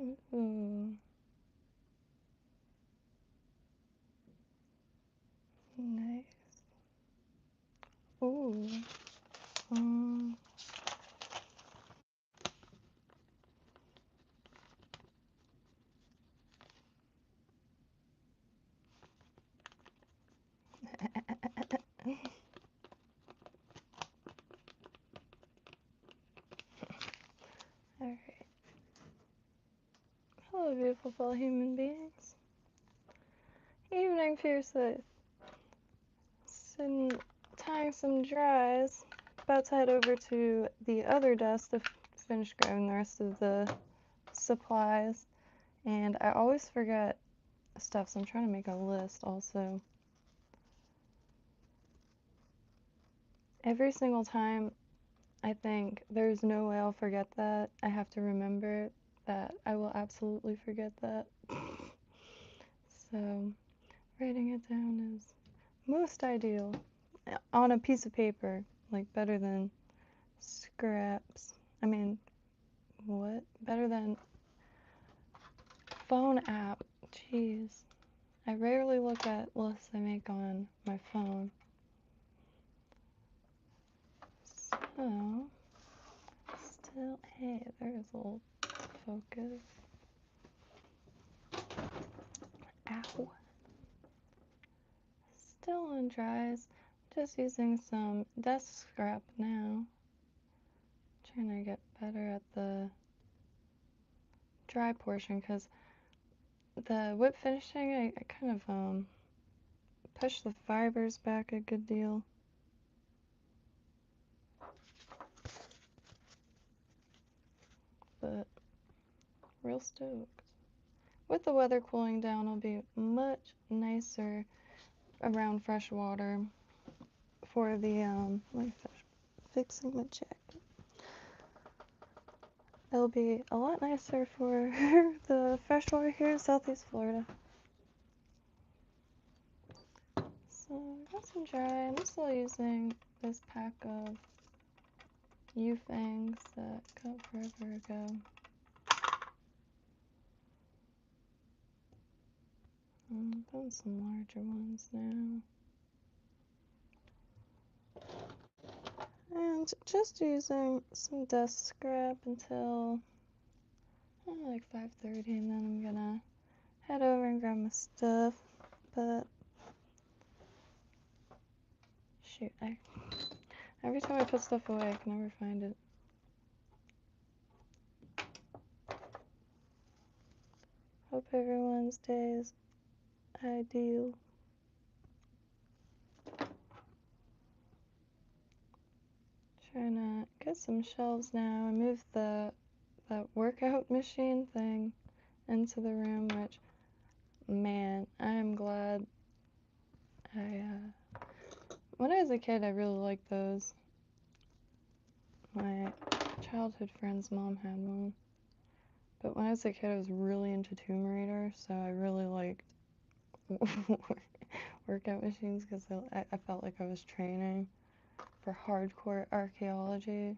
Ooh. Nice. Ooh. Um. Alright. Hello, beautiful fellow human beings. Evening, fiercely. Sitting, tying some dries. About to head over to the other desk to finish grabbing the rest of the supplies. And I always forget stuff, so I'm trying to make a list also. Every single time I think there's no way I'll forget that, I have to remember that I will absolutely forget that. So writing it down is most ideal on a piece of paper, like better than scraps. I mean, what? Better than phone app. Jeez. I rarely look at lists I make on my phone. So, still, hey, there's a little focus. Ow. Still on dries. Just using some desk scrap now. Trying to get better at the dry portion because the whip finishing, I kind of push the fibers back a good deal. But real stoked. With the weather cooling down, it'll be much nicer around fresh water for the let me finish fixing my jacket. It'll be a lot nicer for the freshwater here in Southeast Florida. So I got some dry. I'm still using this pack of U-fangs that got forever ago. Done some larger ones now. And just using some desk scrap until like 5:30, and then I'm gonna head over and grab my stuff. But shoot, every time I put stuff away, I can never find it. Hope everyone's day is ideal. Trying to get some shelves now. I moved that workout machine thing into the room, which, man, I'm glad when I was a kid, I really liked those. My childhood friend's mom had one. But when I was a kid, I was really into Tomb Raider, so I really liked workout machines because I felt like I was training for hardcore archaeology.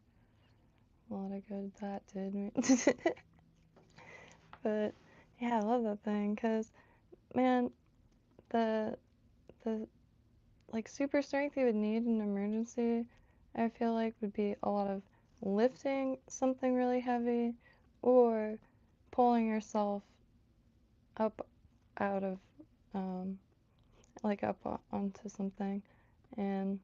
A lot of good that did me. But yeah, I love that thing because, man, the like super strength you would need in an emergency, I feel like would be a lot of lifting something really heavy or pulling yourself up out of like up onto something. And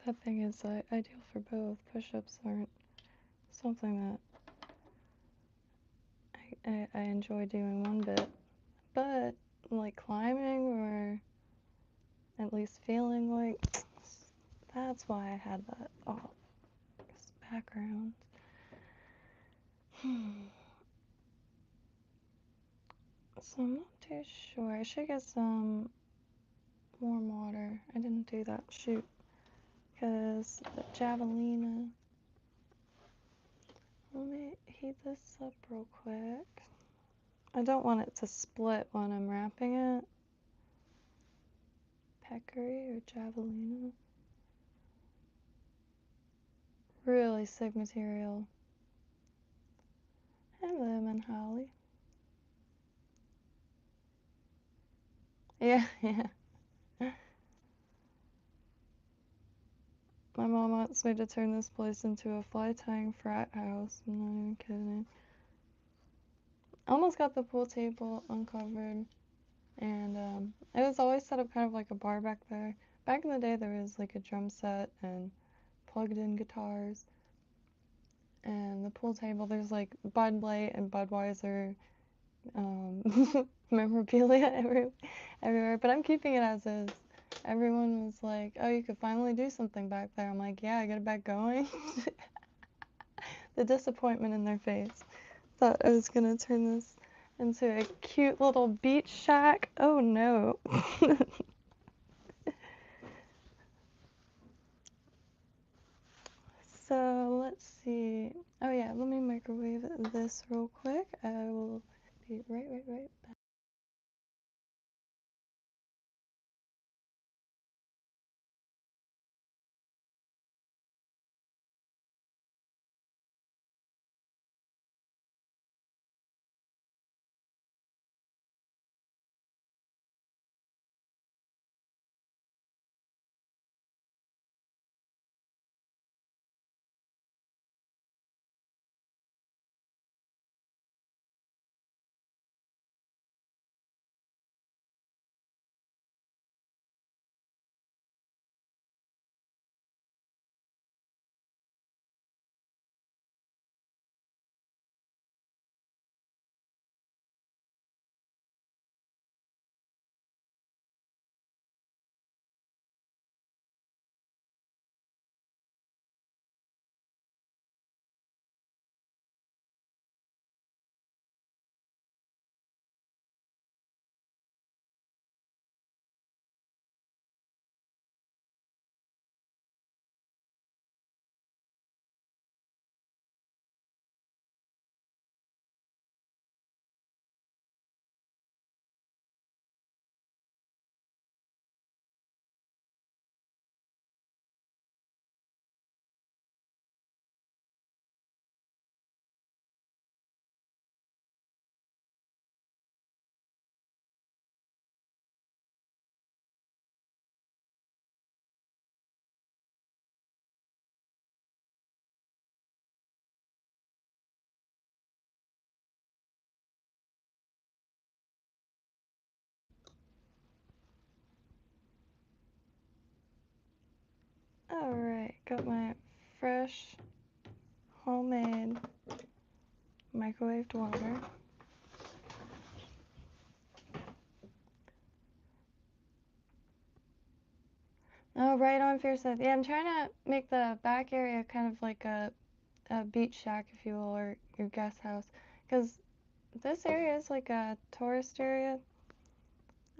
that thing is ideal for both. Push-ups aren't something that I enjoy doing one bit, but like climbing or at least feeling like that's why I had that this background. So I'm not too sure. I should get some warm water. I didn't do that. Shoot. Because the javelina. Let me heat this up real quick. I don't want it to split when I'm wrapping it. Peccary or javelina. Really sick material. Hi, Lemon Holly. Yeah, yeah. My mom wants me to turn this place into a fly tying frat house. I'm not even kidding. Almost got the pool table uncovered, and it was always set up kind of like a bar back there. Back in the day, there was like a drum set and plugged-in guitars, and the pool table. There's like Bud Light and Budweiser memorabilia everywhere, but I'm keeping it as is. Everyone was like, "Oh, you could finally do something back there." I'm like, "Yeah, I get it back going." The disappointment in their face. Thought I was gonna turn this into a cute little beach shack. Oh no. So let's see. Oh yeah, let me microwave this real quick. I will be right back. Alright, got my fresh homemade microwaved water. Oh, right on Fierce. Yeah, I'm trying to make the back area kind of like a beach shack, if you will, or your guest house. Because this area is like a tourist area.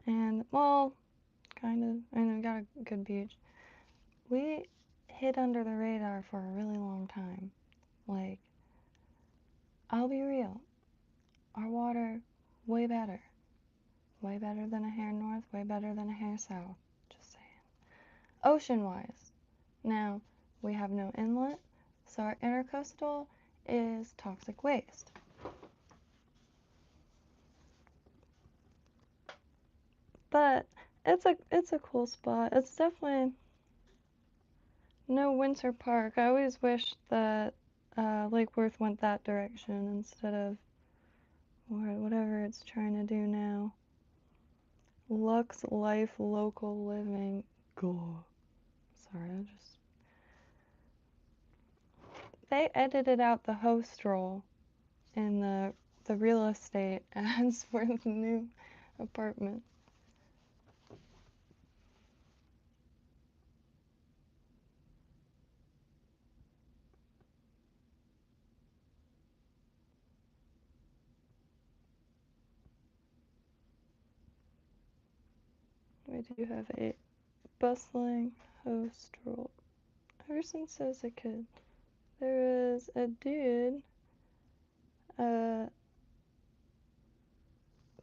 And, well, kind of. I mean, we got a good beach. We hid under the radar for a really long time. Like, I'll be real. Our water, way better. Way better than a hair north, way better than a hair south. Just saying. Ocean-wise. Now, we have no inlet, so our intercoastal is toxic waste. But it's a cool spot. It's definitely no Winter Park. I always wish that Lake Worth went that direction instead of whatever it's trying to do now. Lux Life Local Living. Go. Sorry, they edited out the host role in the real estate ads for the new apartment. We do have a bustling host role. Ever since I was a kid, there was a dude, a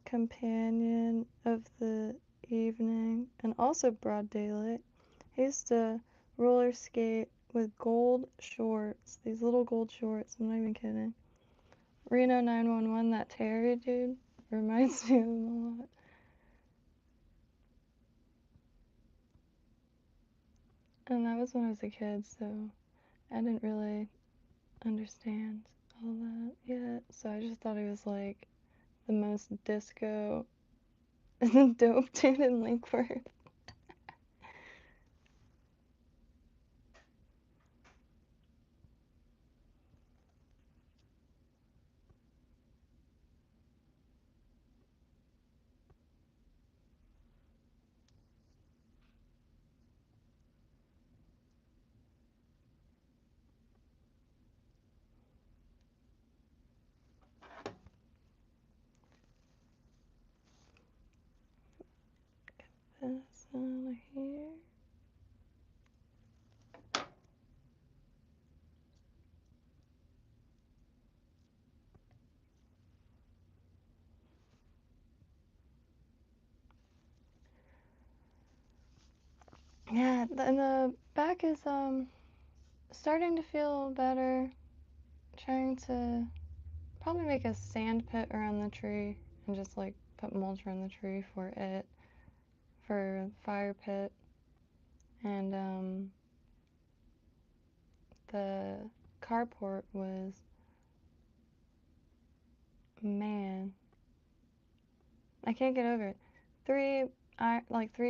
companion of the evening, and also broad daylight. He used to roller skate with gold shorts, these little gold shorts, I'm not even kidding. Reno 911, that Terry dude, reminds me of him a lot. And that was when I was a kid, so I didn't really understand all that yet. So I just thought he was like the most disco dope dude in Lake Worth. This on here. Yeah, and the back is starting to feel better. Trying to probably make a sand pit around the tree and just like put mulch around the tree for it, for fire pit. And the carport was, man, I can't get over it. Three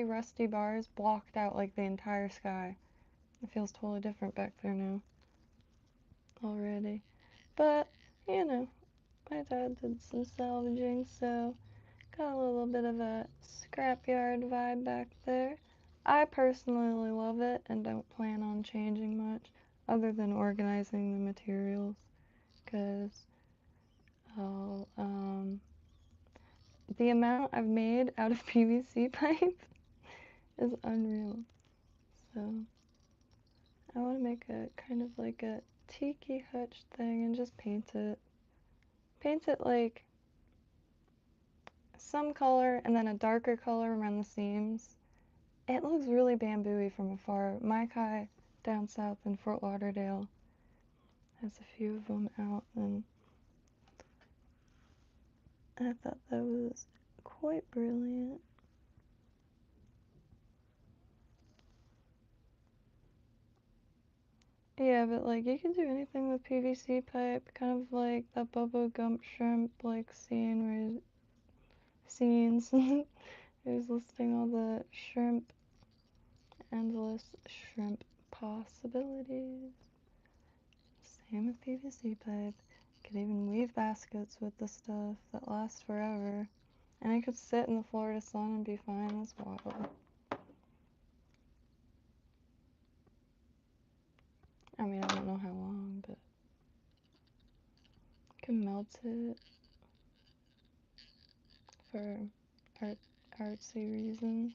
rusty bars blocked out like the entire sky. It feels totally different back there now already. But, you know, my dad did some salvaging, so got a little bit of a scrapyard vibe back there. I personally love it and don't plan on changing much other than organizing the materials, because the amount I've made out of PVC pipe is unreal. So I want to make a kind of like a tiki hutch thing and just paint it. Paint it like some color and then a darker color around the seams. It looks really bamboo-y from afar. My Kai down south in Fort Lauderdale has a few of them out, and I thought that was quite brilliant. Yeah, but like you can do anything with PVC pipe, kind of like that Bubba Gump shrimp like scene where scenes. It was listing all the endless shrimp possibilities. Same with PVC pipe. You could even weave baskets with the stuff that lasts forever. And it could sit in the Florida sun and be fine. That's wild. I mean, I don't know how long, but you can melt it for artsy reasons.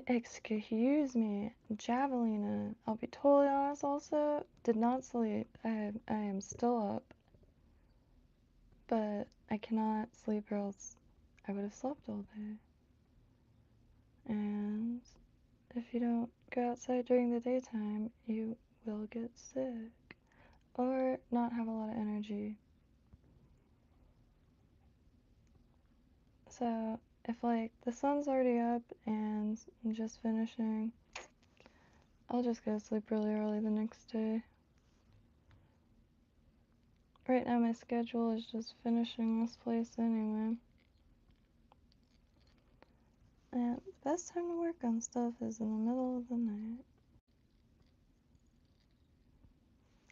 Excuse me, Javelina. I'll be totally honest also, did not sleep. I am still up, but I cannot sleep or else I would have slept all day. And if you don't go outside during the daytime, you will get sick or not have a lot of energy. So if like the sun's already up and I'm just finishing, I'll just go to sleep really early the next day. Right now my schedule is just finishing this place anyway. And the best time to work on stuff is in the middle of the night.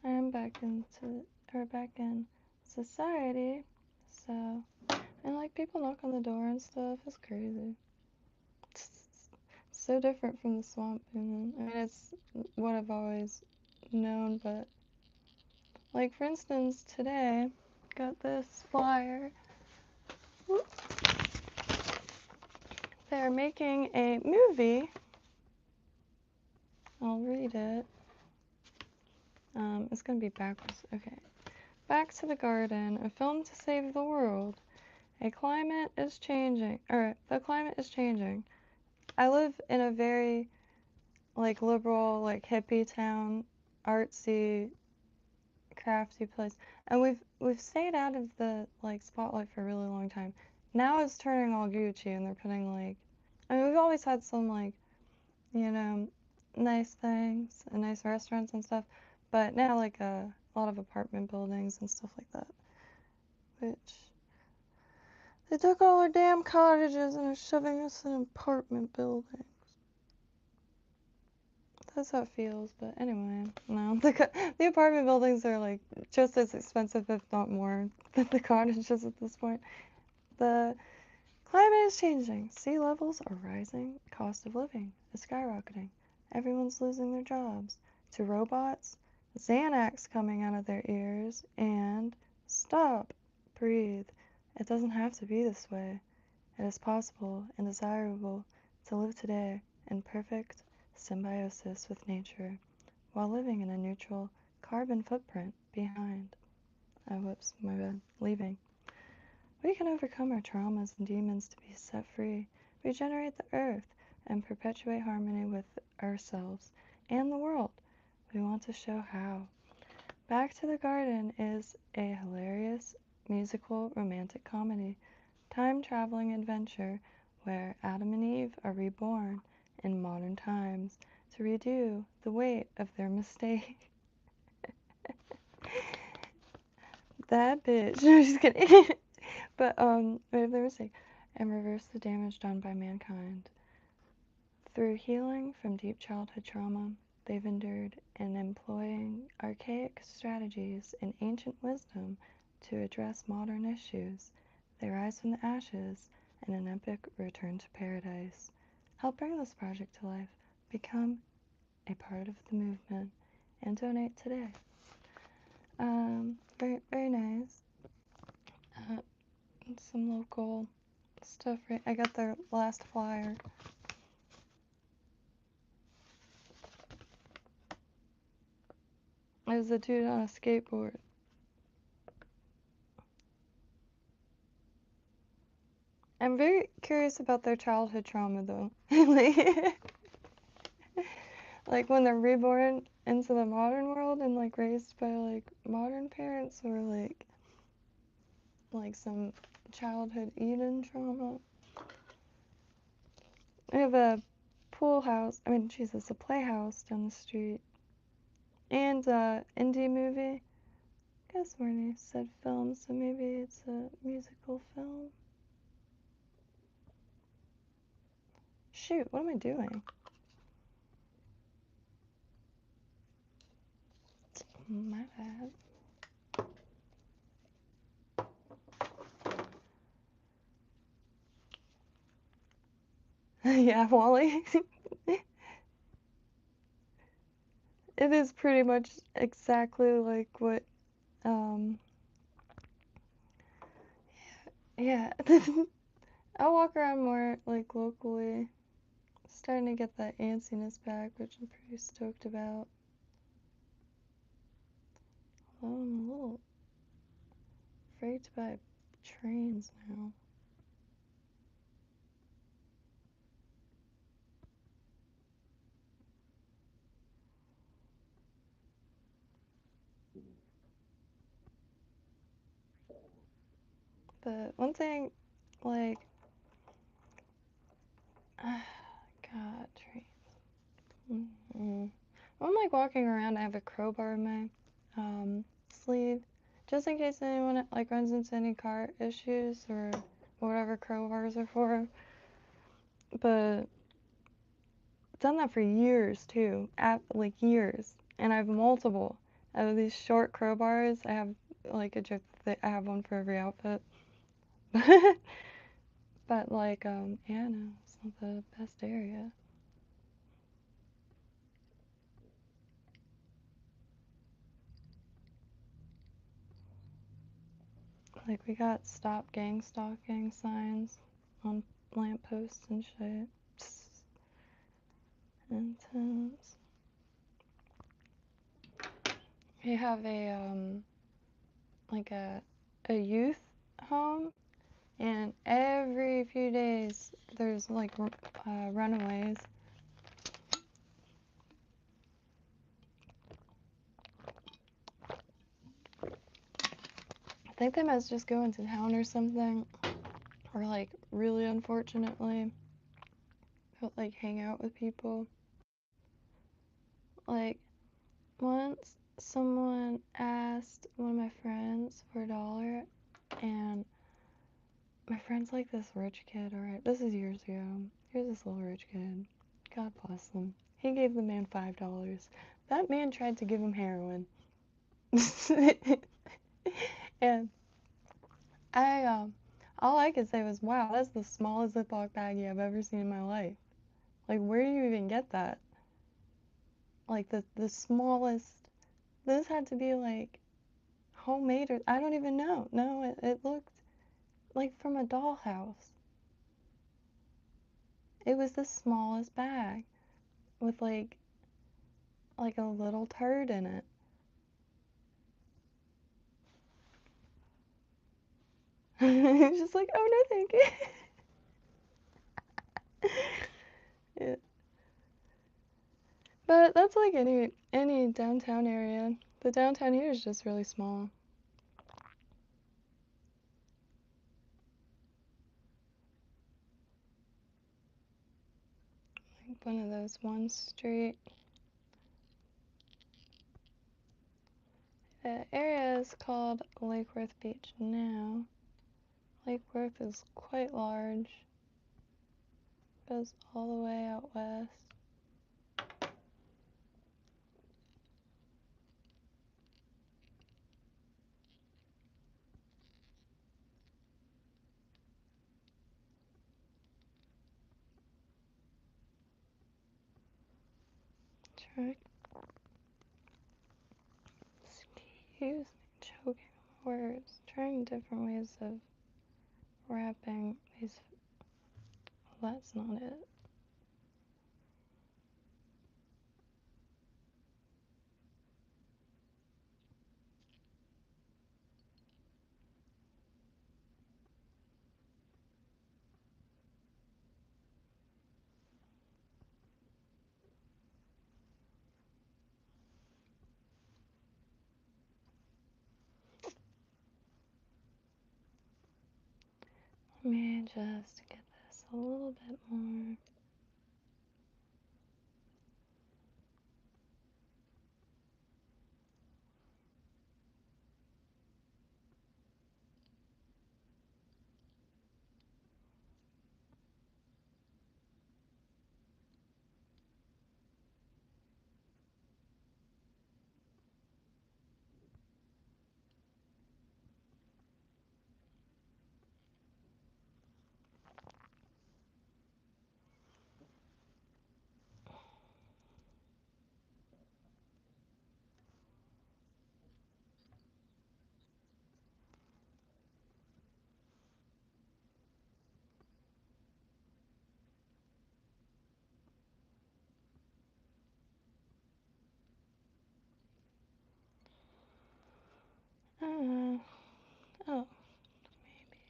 I am back in society, so, and like people knock on the door and stuff. It's crazy. It's so different from the swamp. And I mean, it's what I've always known, but like for instance, today got this flyer. They're making a movie. I'll read it. It's gonna be backwards. Okay. Back to the Garden, a film to save the world. The climate is changing. I live in a very, like, liberal, like, hippie town, artsy, crafty place. And we've stayed out of the, like, spotlight for a really long time. Now it's turning all Gucci and they're putting, like, I mean, we've always had some, like, you know, nice things and nice restaurants and stuff, but now, like, a lot of apartment buildings and stuff like that, which they took all our damn cottages and are shoving us in apartment buildings. That's how it feels, but anyway, no. The apartment buildings are, like, just as expensive, if not more, than the cottages at this point. The climate is changing. Sea levels are rising. Cost of living is skyrocketing. Everyone's losing their jobs. To robots, Xanax coming out of their ears, and stop, breathe. It doesn't have to be this way. It is possible and desirable to live today in perfect symbiosis with nature while living in a neutral carbon footprint behind. Oh, whoops, my bad. Leaving. We can overcome our traumas and demons to be set free, regenerate the earth, and perpetuate harmony with ourselves and the world. We want to show how. Back to the Garden is a hilarious, musical, romantic comedy, time-traveling adventure where Adam and Eve are reborn in modern times to redo the weight of their mistake. That bitch. No, just kidding. But, weight of their mistake. And reverse the damage done by mankind. Through healing from deep childhood trauma, they've endured in employing archaic strategies and ancient wisdom to address modern issues. They rise from the ashes in an epic return to paradise. Help bring this project to life. Become a part of the movement and donate today. Very, very nice. Some local stuff, right? I got their last flyer. There's a dude on a skateboard. I'm very curious about their childhood trauma, though. Like when they're reborn into the modern world and, like, raised by, like, modern parents, or like some childhood Eden trauma. I have a pool house. I mean, Jesus, a playhouse down the street. And indie movie. I guess Marnie said film, so maybe it's a musical film. Shoot, what am I doing? My bad. Yeah, Wally. It is pretty much exactly like what, yeah. I'll walk around more, like, locally. Starting to get that antsiness back, which I'm pretty stoked about. Oh, I'm a little freaked by trains now. But one thing, like, God, trains. I'm, like, walking around. I have a crowbar in my sleeve, just in case anyone, like, runs into any car issues or whatever crowbars are for. But I've done that for years too, like, years, and I have multiple. I have these short crowbars. I have, like, a joke that I have one for every outfit. But, like, yeah, no, it's not the best area. Like, we got stop gang stalking signs on lampposts and shit. Intense. We have a, like, a youth home And every few days, there's like runaways. I think they must just go into town or something, or like really unfortunately, like hang out with people. Like once someone asked one of my friends for $1, and my friend's like this rich kid, alright, this is years ago. Here's this little rich kid. God bless him. He gave the man $5. That man tried to give him heroin. And all I could say was, wow, that's the smallest Ziploc baggie I've ever seen in my life. Like, where do you even get that? Like, the smallest, this had to be like homemade, or I don't even know. No, it looked like from a dollhouse. It was the smallest bag with like a little turd in it. It's just like, oh no, thank you. Yeah. But that's like any downtown area. The downtown here is just really small. Like one of those one street. The area is called Lake Worth Beach now. Lake Worth is quite large. Goes all the way out west. Try. Excuse me, choking on words. Trying different ways of wrapping these. Well, that's not it. Let me just get this a little bit more. Oh, maybe.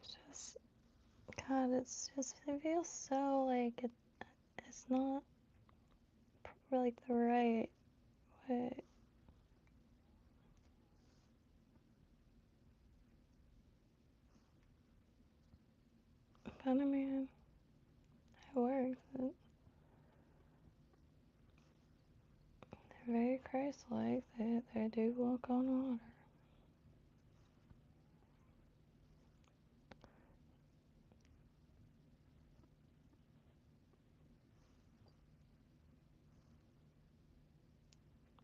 It's just, God, it feels so like it's not like the right way. But I mean, it works. They're very Christ-like. They do walk on water.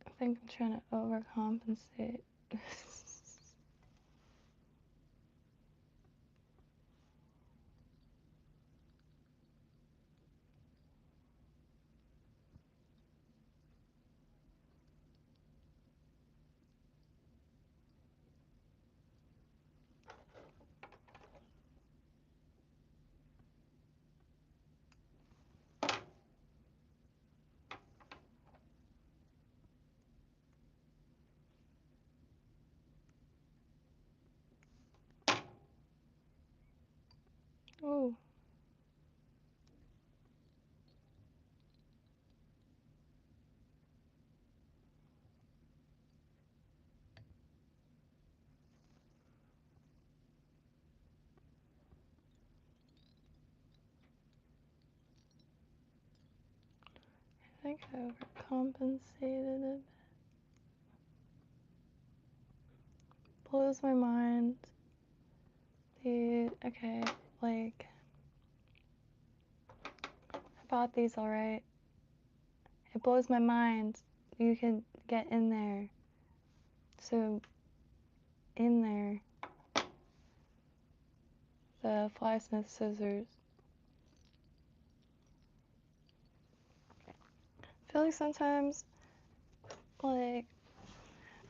I think I'm trying to overcompensate. Oh. I think I overcompensated a bit. Blows my mind. Okay, like, I bought these alright. It blows my mind. You can get in there. So, in there, the Flysmith scissors. I feel like sometimes, like,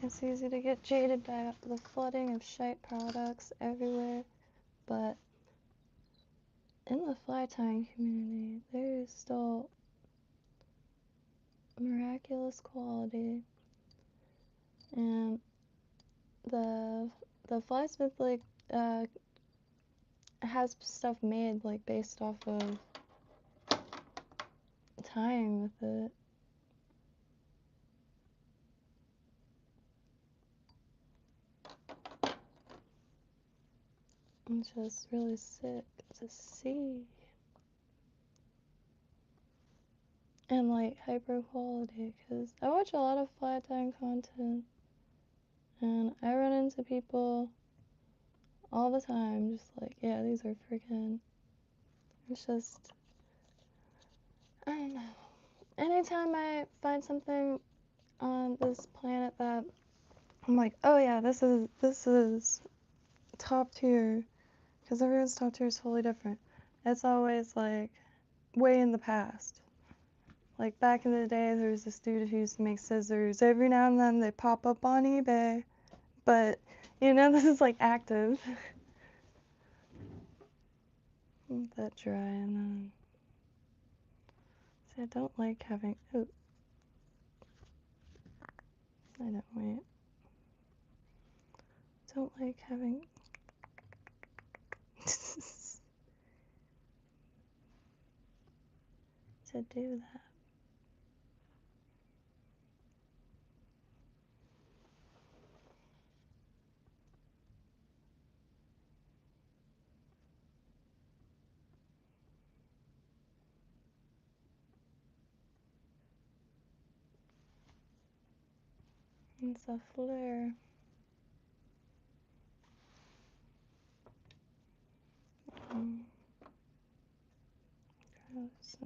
it's easy to get jaded by the flooding of shite products everywhere, but in the fly tying community, there is still miraculous quality, and the Flysmith like has stuff made like based off of tying with it. It's just really sick to see. And like hyper quality, because I watch a lot of fly tying content and I run into people all the time just like, yeah, these are freaking, it's just, I don't know. Anytime I find something on this planet that I'm like, oh yeah, this is top tier, because everyone's top tier is totally different. It's always like way in the past. Like back in the day, there was this dude who used to make scissors. Every now and then they pop up on eBay, but you know, this is like active. Let that dry, and then see, I don't like having. Oh, I don't wait. Don't like having. to do that. It's a flare. Gross.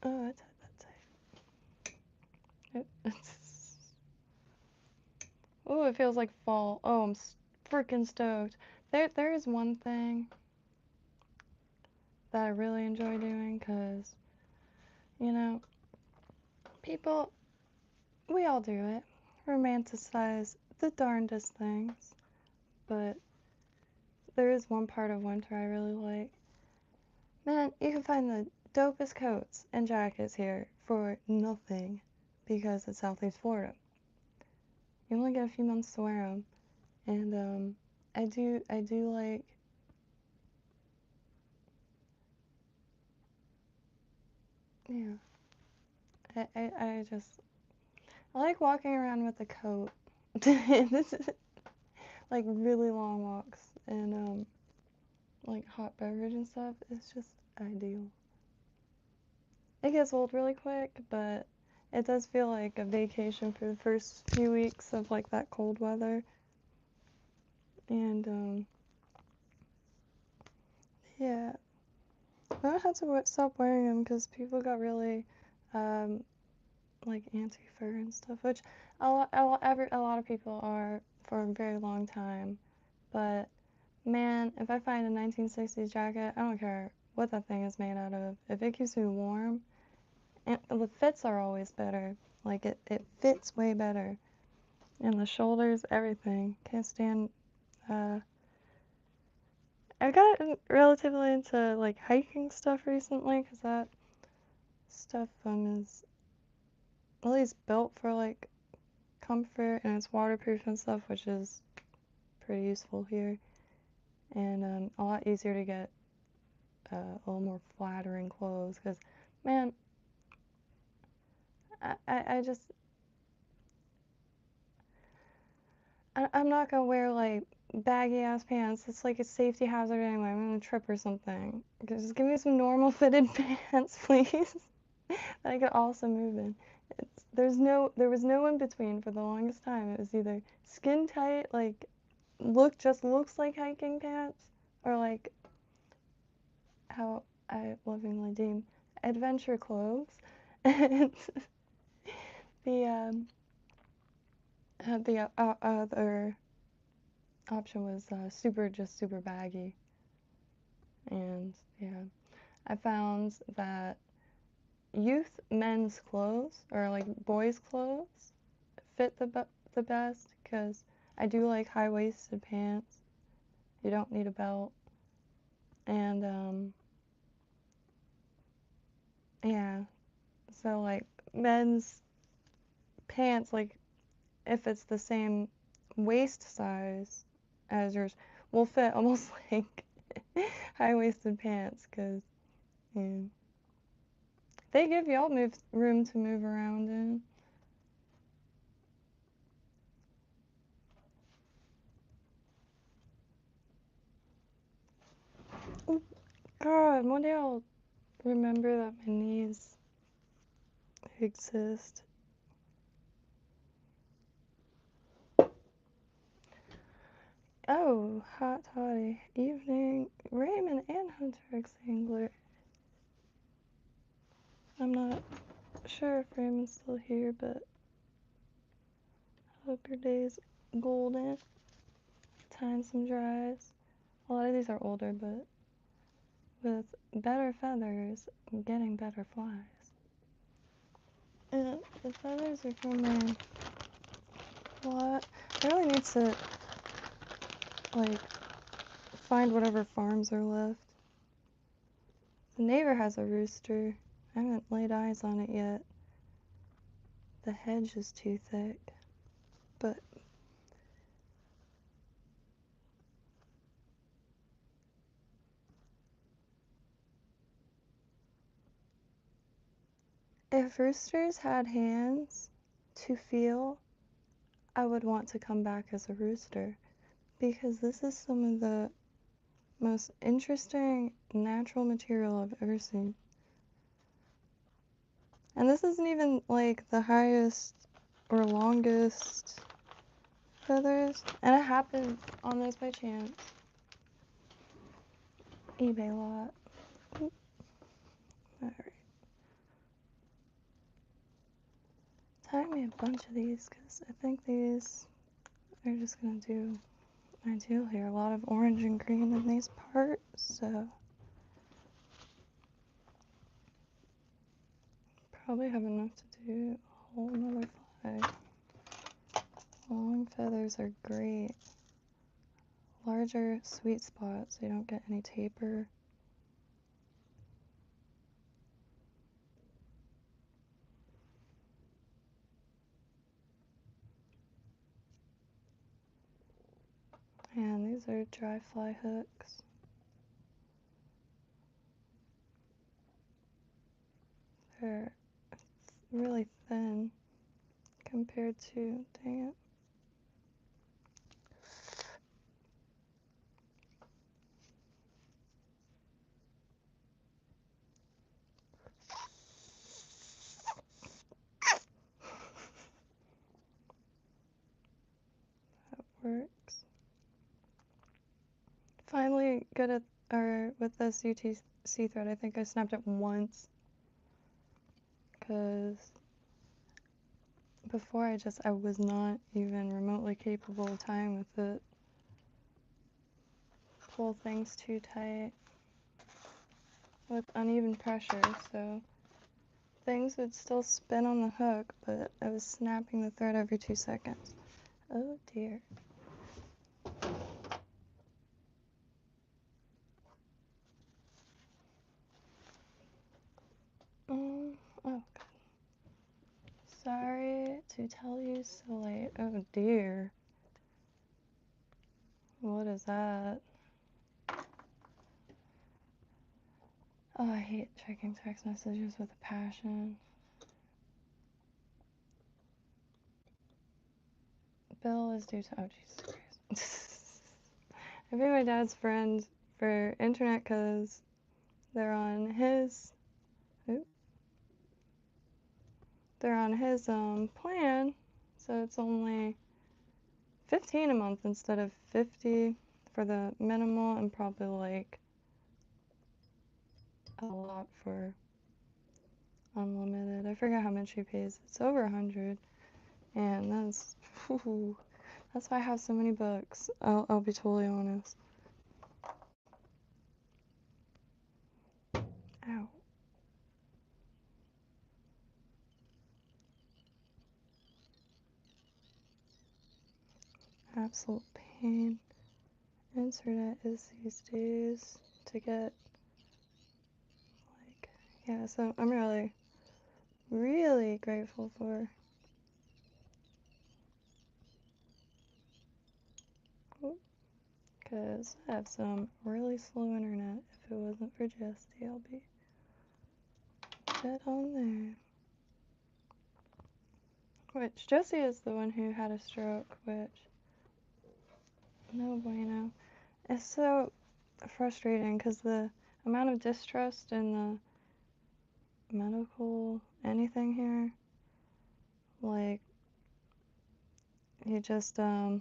Oh, it's that tight. Oh, it feels like fall. Oh, I'm freaking stoked. There is one thing that I really enjoy doing, because, you know, people, we all do it. Romanticize the darndest things. But there is one part of winter I really like. Man, you can find the dopest coats and jackets here for nothing because it's Southeast Florida. You only get a few months to wear them. And I do like, yeah, I just, I like walking around with a coat. This is like really long walks and like hot beverage and stuff. It's just ideal. It gets old really quick, but it does feel like a vacation for the first few weeks of like that cold weather. And yeah, I had to stop wearing them because people got really like anti-fur and stuff, which a lot of people are for a very long time. But man, if I find a 1960s jacket, I don't care what that thing is made out of. If it keeps me warm, and the fits are always better. Like it fits way better. And the shoulders, everything. Can't stand. I got relatively into like hiking stuff recently because that stuff is at least built for like comfort and it's waterproof and stuff, which is pretty useful here, and a lot easier to get a little more flattering clothes, because, man, I just, I'm not gonna wear, like, baggy ass pants. It's like a safety hazard anyway. I'm gonna trip or something. Just give me some normal fitted pants, please, that I could also move in. There was no in between for the longest time. It was either skin tight, like, looks like hiking pants, or like how I lovingly deem adventure clothes. And the other option was super baggy. And yeah, I found that youth men's clothes, or like boys' clothes, fit the best, because I do like high-waisted pants. You don't need a belt. And yeah, so like men's pants, like if it's the same waist size as yours, will fit almost like high-waisted pants, because yeah, they give y'all room to move around in. Oh God, one day I'll remember that my knees exist. Oh, hot toddy. Evening. Raymond and Hunter X Angler. I'm not sure if Raymond's still here, but I hope your day's golden. Tying some dries. A lot of these are older, but with better feathers, I'm getting better flies. And the feathers are from my lot. I really need to, like, find whatever farms are left. The neighbor has a rooster. I haven't laid eyes on it yet. The hedge is too thick. But if roosters had hands to feel, I would want to come back as a rooster, because this is some of the most interesting natural material I've ever seen. And this isn't even like the highest or longest feathers, and it happened on this by chance. eBay lot. Alright. Tie me a bunch of these, because I think these are just gonna do ideal here. A lot of orange and green in these parts, so probably have enough to do a whole nother flag. Long feathers are great. Larger sweet spots so you don't get any taper. And these are dry fly hooks. They're really thin compared to, dang it. That works. Finally good at, or with this UTC thread, I think I snapped it once, because before I was not even remotely capable of tying with it. Pull things too tight with uneven pressure, so things would still spin on the hook, but I was snapping the thread every 2 seconds. Oh dear. Oh, good. Sorry to tell you so late. Oh dear. was that? Oh, I hate checking text messages with a passion. Bill is due to, oh, Jesus Christ. I paid my dad's friend for internet because they're on his, plan, so it's only 15 a month instead of 50 for the minimal, and probably like a lot for unlimited. I forget how much he pays. It's over 100, and that's whew, that's why I have so many books. I'll be totally honest. Ow. Absolute pain. Internet is these days to get, like, yeah, so I'm really, really grateful for, because I have some really slow internet. If it wasn't for Jesse, I'll be dead on there. Which, Jesse is the one who had a stroke, which, no bueno. It's so frustrating because the amount of distrust in the medical anything here, like, he just, oh,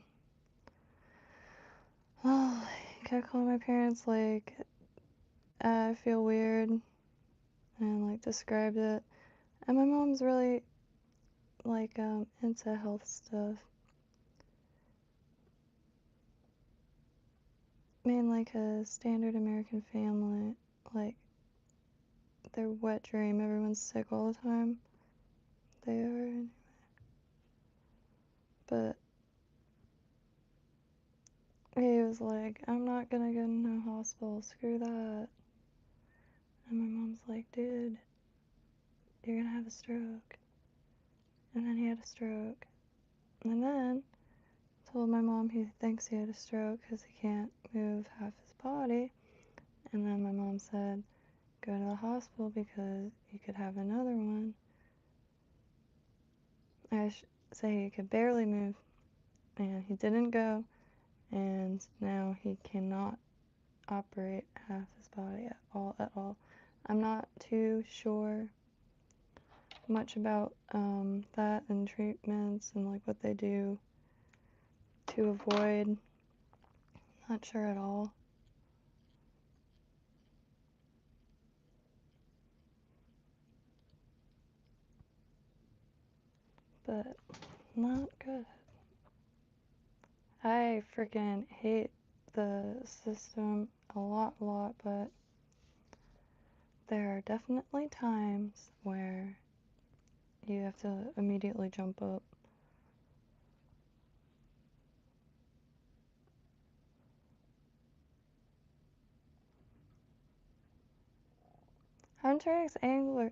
he kept calling my parents, like, I feel weird, and, like, described it. And my mom's really, like, into health stuff. I mean, like a standard American family, like, their wet dream, everyone's sick all the time. They are, anyway. But he was like, I'm not gonna go to no hospital, screw that. And my mom's like, dude, you're gonna have a stroke. And then he had a stroke. And then told my mom he thinks he had a stroke because he can't move half his body. And then my mom said, go to the hospital because you could have another one. I say he could barely move, and he didn't go, and now he cannot operate half his body at all. I'm not too sure much about that and treatments and like what they do to avoid. Not sure at all. But not good. I freaking hate the system a lot, but there are definitely times where you have to immediately jump up. Hunter X Angler,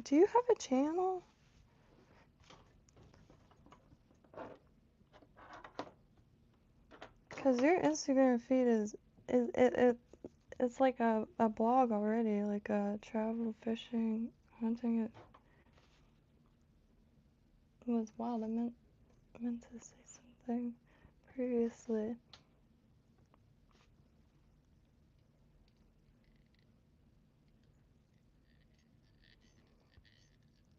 do you have a channel? Cause your Instagram feed it's like a blog already, like travel, fishing, hunting. It was wild. I meant to say something previously.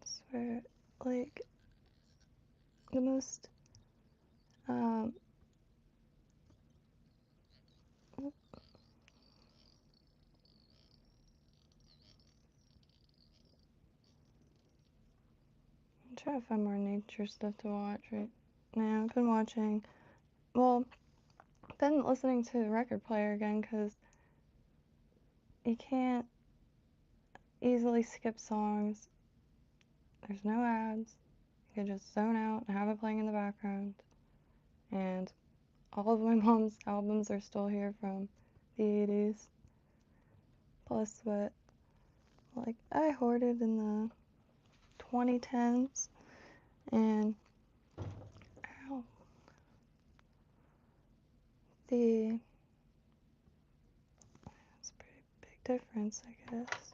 I swear, like the most I'm trying to find more nature stuff to watch right now. I've been watching, well, I've been listening to the record player again because you can't easily skip songs. There's no ads. You can just zone out and have it playing in the background. And all of my mom's albums are still here from the 80s. Plus what, like, I hoarded in the 2010s. And, ow, the difference, I guess.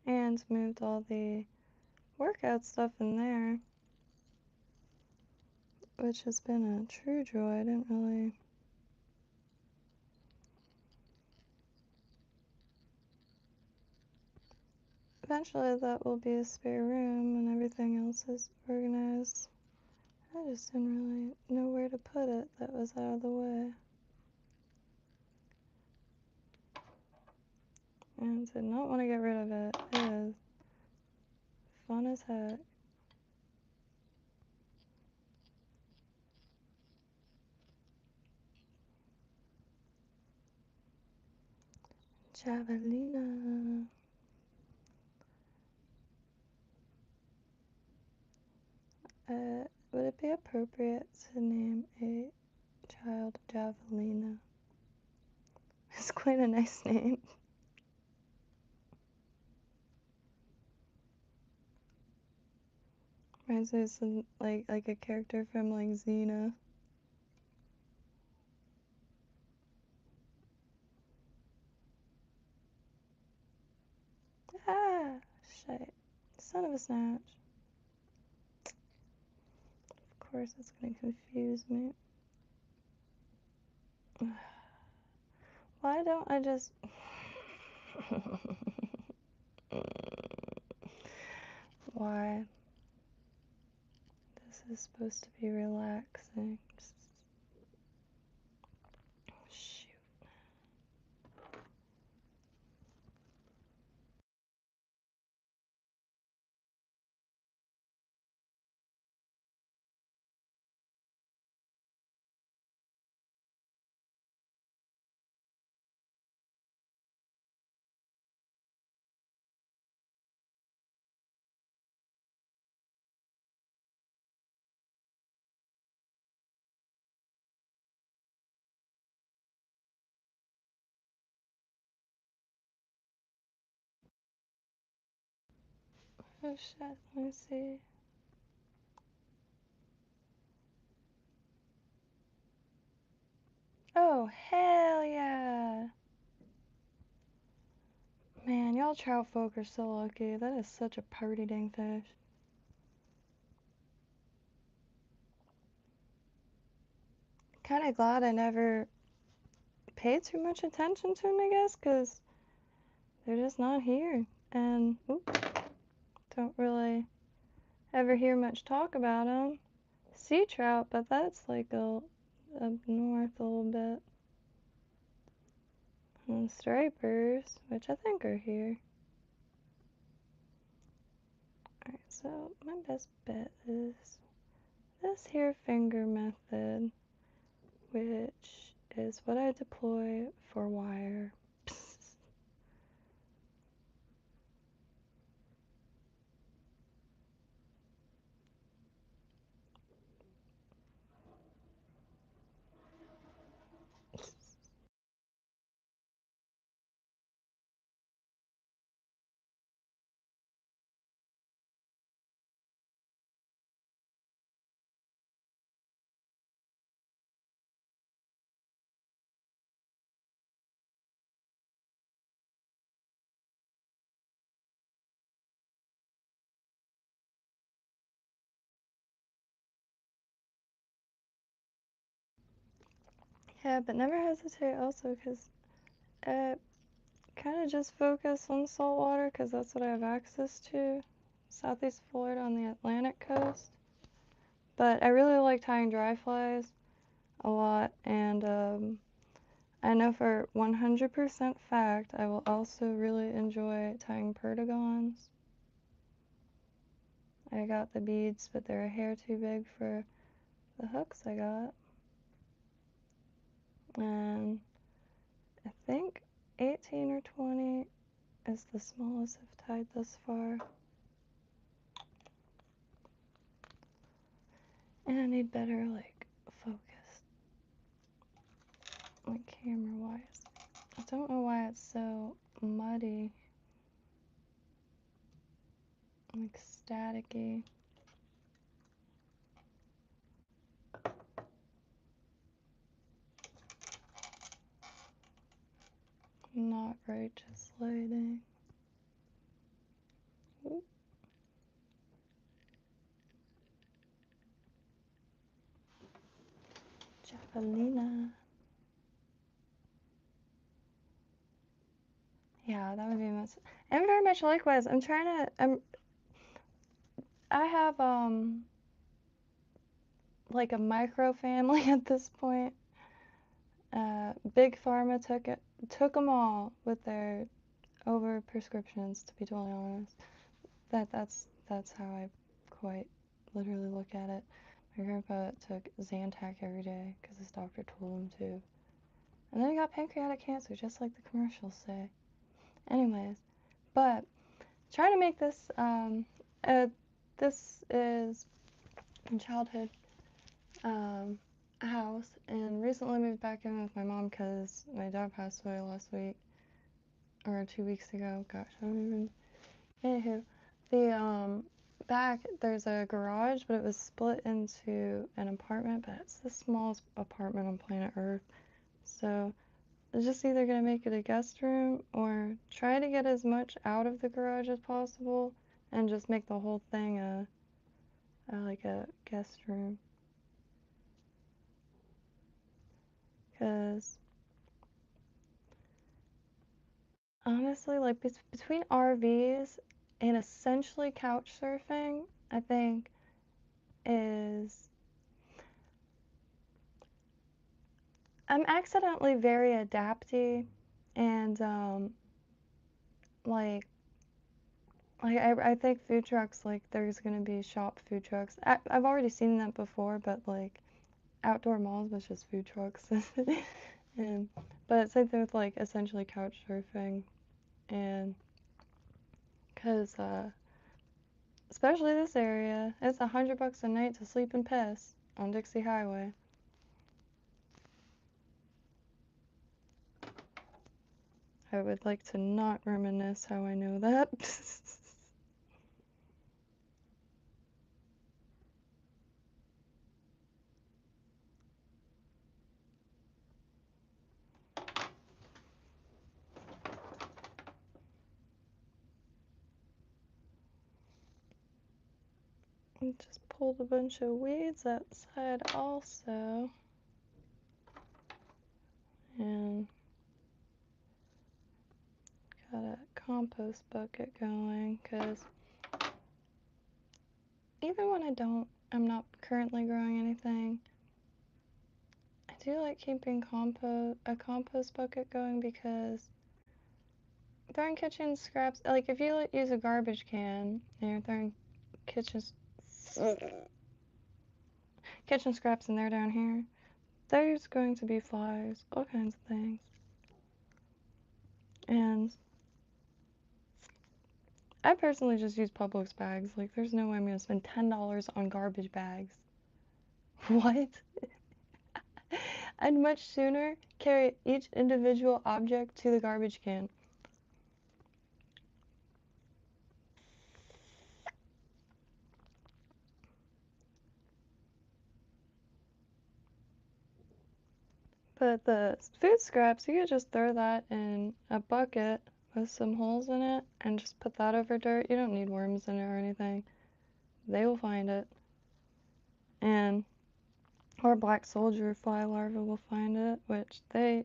And moved all the workout stuff in there, which has been a true joy. I didn't really... Eventually that will be a spare room and everything else is organized. I just didn't really know where to put it that was out of the way. And did not want to get rid of it. It is fun as heck. Javelina. Would it be appropriate to name a child Javelina? It's quite a nice name. Reminds me of some, like a character from, like, Xena. Ah! Shit. Son of a snatch. Of course it's gonna confuse me. Why don't I just... Why? This is supposed to be relaxing. Shoot. Oh shit, let me see. Oh, hell yeah! Man, y'all trout folk are so lucky. That is such a party dang fish. Kinda glad I never paid too much attention to them, I guess, because they're just not here. And, don't really ever hear much talk about them. Sea trout, but that's like up north a little bit. And stripers, which I think are here. Alright, so my best bet is this here finger method, which is what I deploy for wire. Yeah, but never hesitate also, because I kind of just focus on saltwater because that's what I have access to. Southeast Florida on the Atlantic coast. But I really like tying dry flies a lot, and I know for 100% fact I will also really enjoy tying perdigons. I got the beads, but they're a hair too big for the hooks I got. And I think 18 or 20 is the smallest I've tied thus far. And I need better, like, focus. Like, camera-wise. I don't know why it's so muddy. Like, staticky. righteous lighting. Ooh. Javelina. Yeah, that would be much. And very much likewise. I have like a micro family at this point. Big Pharma took them all with their over prescriptions. To be totally honest, that's how I quite literally look at it. My grandpa took Zantac every day because his doctor told him to, and then he got pancreatic cancer, just like the commercials say. Anyways, but trying to make this this is in childhood a house, and recently moved back in with my mom because my dad passed away last week or 2 weeks ago. Gosh, I don't even. Anywho, the back there's a garage, but it was split into an apartment, but it's the smallest apartment on planet Earth. So it's just either gonna make it a guest room or try to get as much out of the garage as possible and just make the whole thing like a guest room. Because honestly, like between RVs and essentially couch surfing, I think is I'm accidentally very adapty, and like I think food trucks, like there's gonna be shop food trucks. I've already seen that before, but like outdoor malls was just food trucks. and but same thing with like essentially couch surfing, and because especially this area, it's $100 a night to sleep and piss on Dixie Highway. I would like to not reminisce how I know that. I just pulled a bunch of weeds outside also. And got a compost bucket going because even when I'm not currently growing anything, I do like keeping a compost bucket going because throwing kitchen scraps, like if you use a garbage can and you're throwing kitchen scraps in there down here, there's going to be flies, all kinds of things. And I personally just use Publix bags. Like, there's no way I'm gonna spend $10 on garbage bags. What? I'd much sooner carry each individual object to the garbage can. But the food scraps, you could just throw that in a bucket with some holes in it and just put that over dirt. You don't need worms in it or anything. They will find it. And, or black soldier fly larvae will find it, which they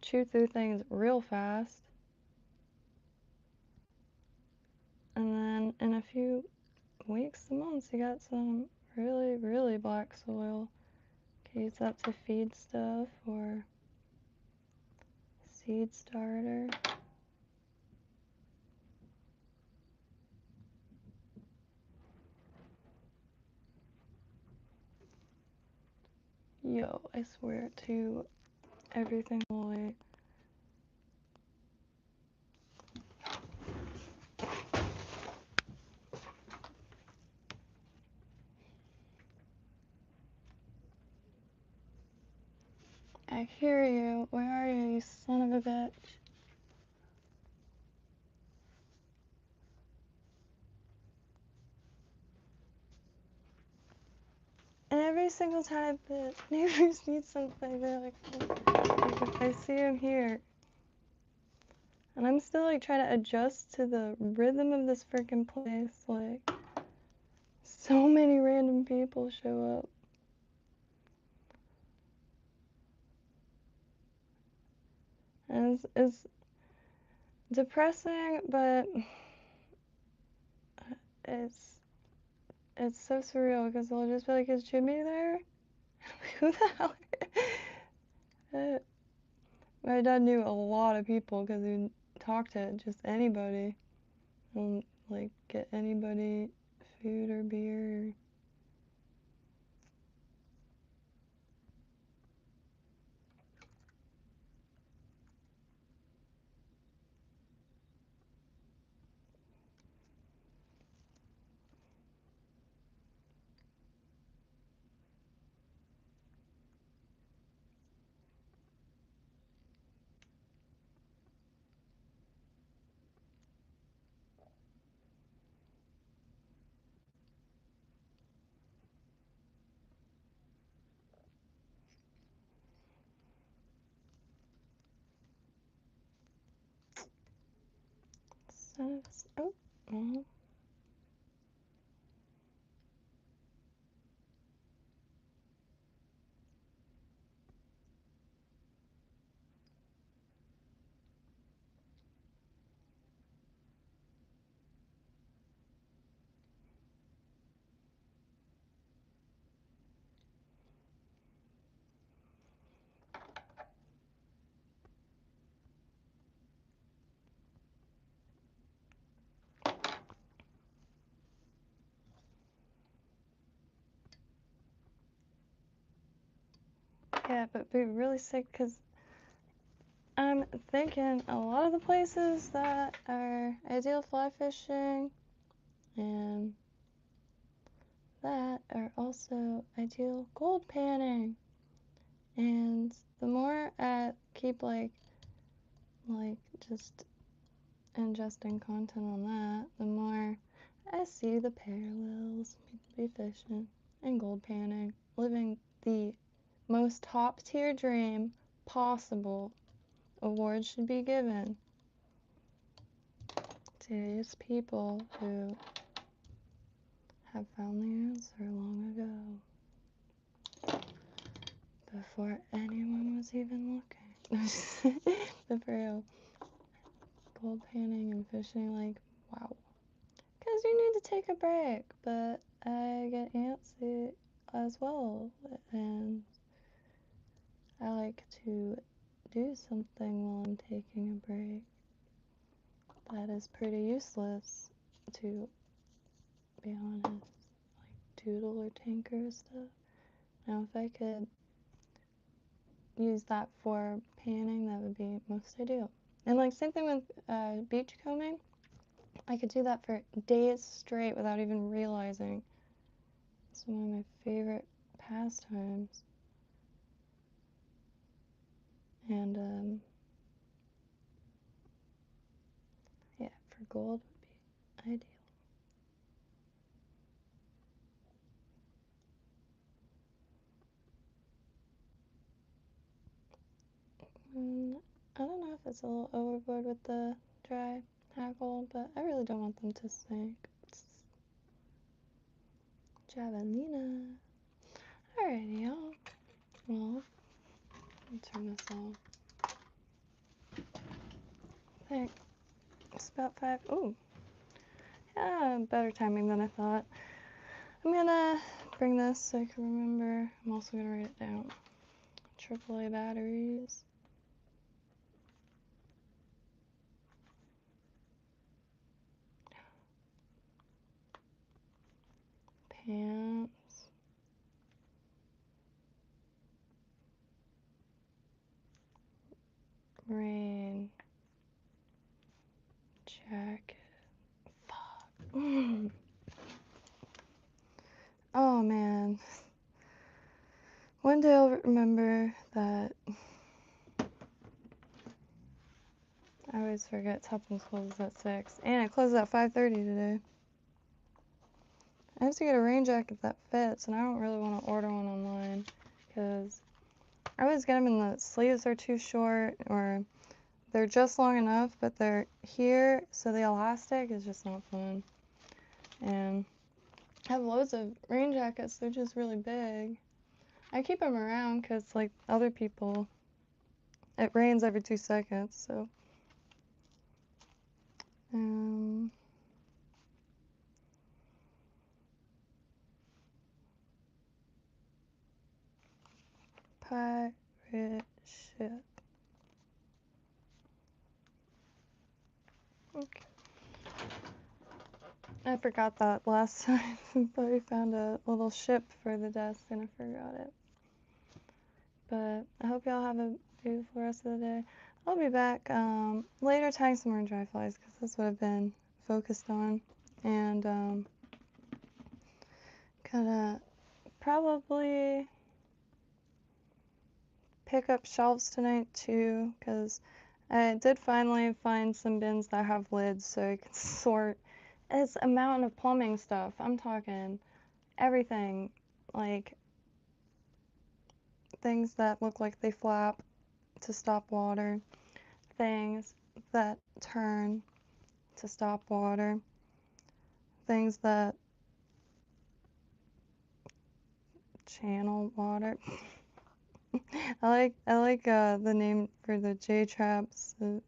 chew through things real fast. And then in a few weeks to months, you got some really, really black soil. Okay, use that to feed stuff or seed starter. Yo, I swear to everything holy. I hear you. Where are you, you son of a bitch? And every single time the neighbors need something, they're like if I see him here. And I'm still like trying to adjust to the rhythm of this freaking place. Like, so many random people show up. And it's depressing, but it's so surreal because they'll just be like, "Is Jimmy there?" Who the hell? My dad knew a lot of people because he talked to just anybody and like get anybody food or beer. So, oh, well, yeah, but be really sick because I'm thinking a lot of the places that are ideal fly fishing and that are also ideal gold panning. And the more I keep like just ingesting content on that, the more I see the parallels. People be fishing and gold panning, living the most top tier dream possible. Awards should be given to these people who have found the answer long ago, before anyone was even looking. But for real, gold panning and fishing, like, wow. Because you need to take a break, but I get antsy as well, and I like to do something while I'm taking a break that is pretty useless, to be honest, like doodle or tinker stuff. Now, if I could use that for panning, that would be most ideal. And like same thing with beachcombing. I could do that for days straight without even realizing. It's one of my favorite pastimes. And yeah, for gold would be ideal. I don't know if it's a little overboard with the dry hackle, but I really don't want them to sink. It's javelina. Alrighty, y'all. Well, let me turn this off. I think it's about 5. Oh, yeah, better timing than I thought. I'm gonna bring this so I can remember. I'm also gonna write it down. AAA batteries. Pants. Rain. Jacket. Fuck. Oh man. One day I'll remember that I always forget Tupper's closes at 6. And it closes at 5:30 today. I have to get a rain jacket that fits, and I don't really want to order one online because I always get them and the sleeves are too short or they're just long enough, but they're here, so the elastic is just not fun. And I have loads of rain jackets. They're just really big. I keep them around because, like other people, it rains every 2 seconds, so. Pirate ship. Okay. I forgot that last time. But we found a little ship for the desk and I forgot it. But I hope y'all have a beautiful rest of the day. I'll be back later tying some more dry flies because that's what I've been focused on. And gonna probably pick up shelves tonight too because I did finally find some bins that have lids so I can sort. It's a mountain of plumbing stuff. I'm talking everything, like things that look like they flap to stop water, things that turn to stop water, things that channel water. I like the name for the J traps. It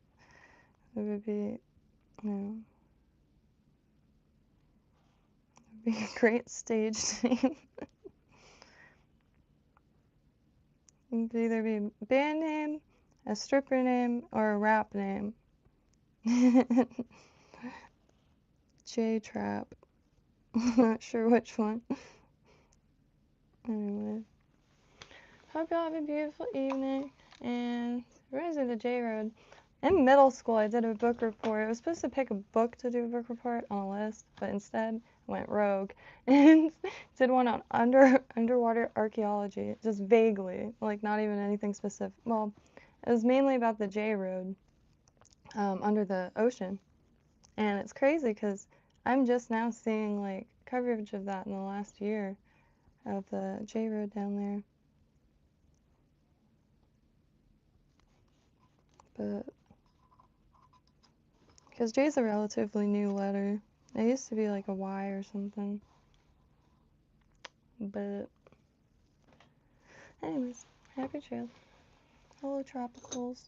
would be, you know, it'd be a great stage name. It could either be a band name, a stripper name, or a rap name. J trap. Not sure which one. Anyway, hope y'all have a beautiful evening. And we're gonna do the J Road. In middle school, I did a book report. I was supposed to pick a book to do a book report on a list, but instead went rogue and did one on underwater archaeology, just vaguely, like not even anything specific. Well, it was mainly about the J Road under the ocean, and it's crazy because I'm just now seeing like coverage of that in the last year of the J Road down there. But because J's a relatively new letter. It used to be like a Y or something. But anyways, happy trail. Hello, tropicals.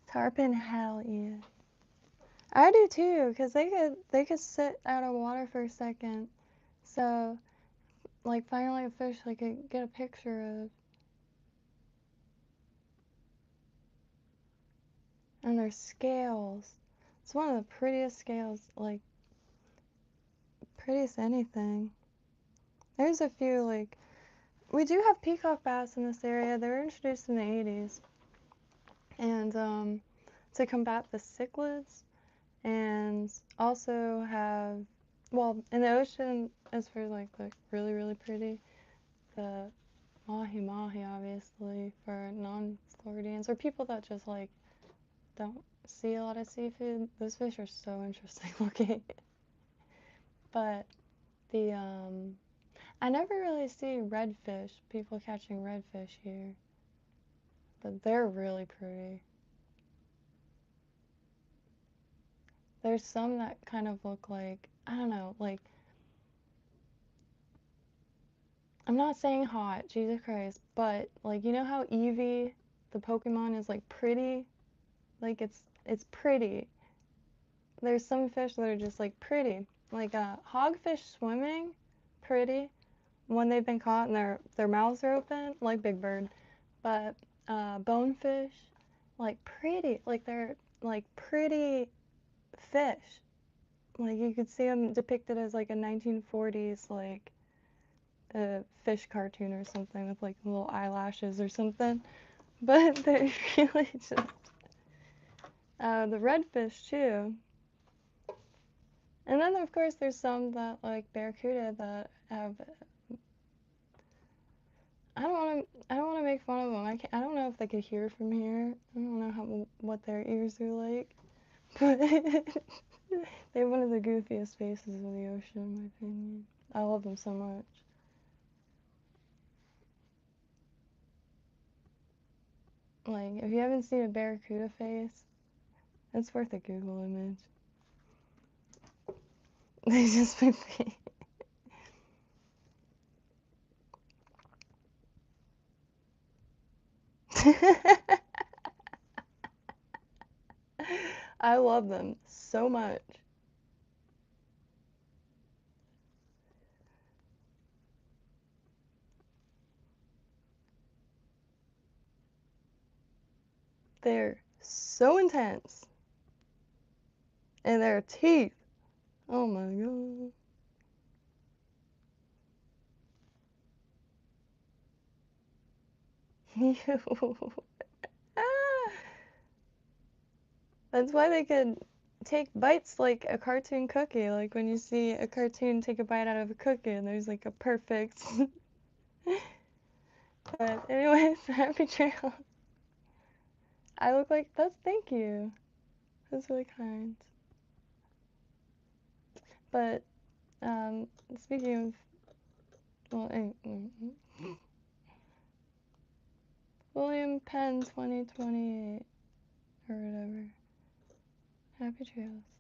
Tarpon, hell yeah. I do too, because they could sit out of water for a second. So, like, finally a fish I could get a picture of. And their scales. It's one of the prettiest scales, like, prettiest anything. There's a few, like, we do have peacock bass in this area. They were introduced in the 80s. And, to combat the cichlids, and also have, well, in the ocean, as for, like, the really, really pretty, the mahi-mahi, obviously, for non-Floridians, or people that just, like, don't see a lot of seafood. Those fish are so interesting looking. But the, I never really see redfish, people catching redfish here. But they're really pretty. There's some that kind of look like, I don't know, like, I'm not saying hot, Jesus Christ, but, like, you know how Eevee, the Pokemon, is, like, pretty? Like, it's pretty. There's some fish that are just, like, pretty. Like, hogfish swimming, pretty. When they've been caught and their mouths are open, like Big Bird. But, bonefish, like, pretty. Like, they're, like, pretty fish. Like, you could see them depicted as, like, a 1940s, like, a fish cartoon or something with, like, little eyelashes or something. But they're really just... the redfish, too. And then, of course, there's some that, like, barracuda that have... I don't want to make fun of them. I don't know if they could hear from here. I don't know what their ears are like. But they have one of the goofiest faces of the ocean, in my opinion. I love them so much. Like, if you haven't seen a barracuda face, it's worth a Google image. They just made me. I love them so much. They're so intense. And their teeth. Oh my god. That's why they could take bites like a cartoon cookie. Like when you see a cartoon take a bite out of a cookie and there's like a perfect. But anyways, happy trail. I look like that's thank you. That's really kind. But speaking of well, William Penn 2028 or whatever. Happy trails.